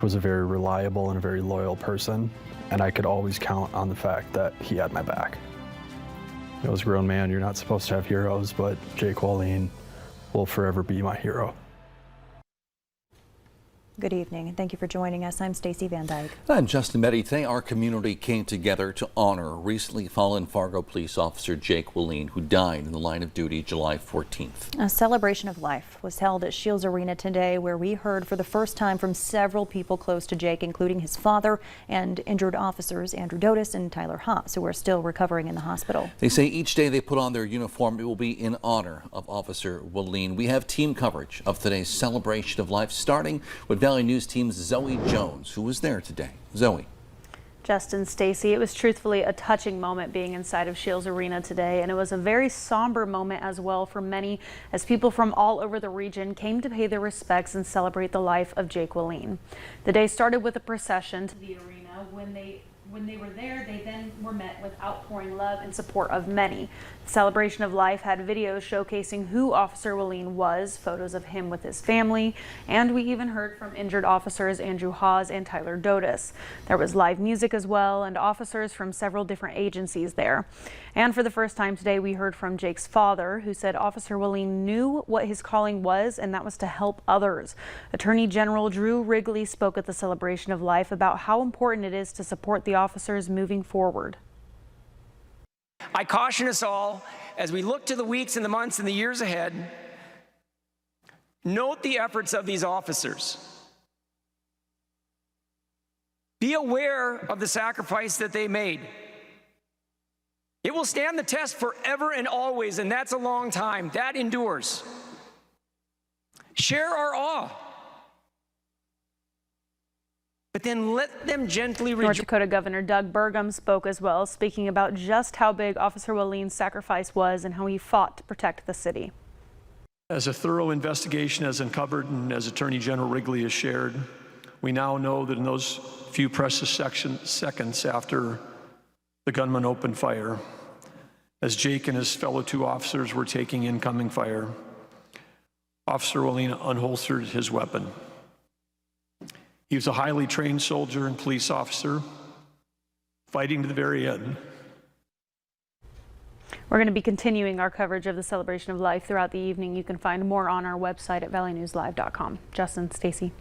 Was a very reliable and a very loyal person, and I could always count on the fact that he had my back. As a grown man, you're not supposed to have heroes, but Jake Wallin will forever be my hero. Good evening, and thank you for joining us. I'm Stacey Van Dyke. I'm Justin Meddy. Today, our community came together to honor recently fallen Fargo police officer Jake Wallin, who died in the line of duty July 14th. A celebration of life was held at Shields Arena today, where we heard for the first time from several people close to Jake, including his father and injured officers Andrew Dotis and Tyler Haas, who are still recovering in the hospital. They say each day they put on their uniform, it will be in honor of Officer Wallin. We have team coverage of today's celebration of life, starting with Valley News Team's Zoe Jones, who was there today. Zoe. Justin, Stacey, it was truthfully a touching moment being inside of Shields Arena today, and it was a very somber moment as well for many, as people from all over the region came to pay their respects and celebrate the life of Jake Wallin. The day started with a procession to the arena. When they were there, they then were met with outpouring love and support of many. The celebration of life had videos showcasing who Officer Wallin was, photos of him with his family, and we even heard from injured officers Andrew Haas and Tyler Dotis. There was live music as well, and officers from several different agencies there. And for the first time today, we heard from Jake's father, who said Officer Wallin knew what his calling was, and that was to help others. Attorney General Drew Wrigley spoke at the celebration of life about how important it is to support the officers moving forward. I caution us all as we look to the weeks and the months and the years ahead, note the efforts of these officers. Be aware of the sacrifice that they made. It will stand the test forever and always, and that's a long time. That endures. Share our awe, but then let them gently rejoice. North Dakota Governor Doug Burgum spoke as well, speaking about just how big Officer Wallin's sacrifice was and how he fought to protect the city. As a thorough investigation has uncovered, and as Attorney General Wrigley has shared, we now know that in those few precious seconds after the gunman opened fire, as Jake and his fellow two officers were taking incoming fire, Officer Wallin unholstered his weapon. He was a highly trained soldier and police officer, fighting to the very end. We're going to be continuing our coverage of the celebration of life throughout the evening. You can find more on our website at valleynewslive.com. Justin, Stacey.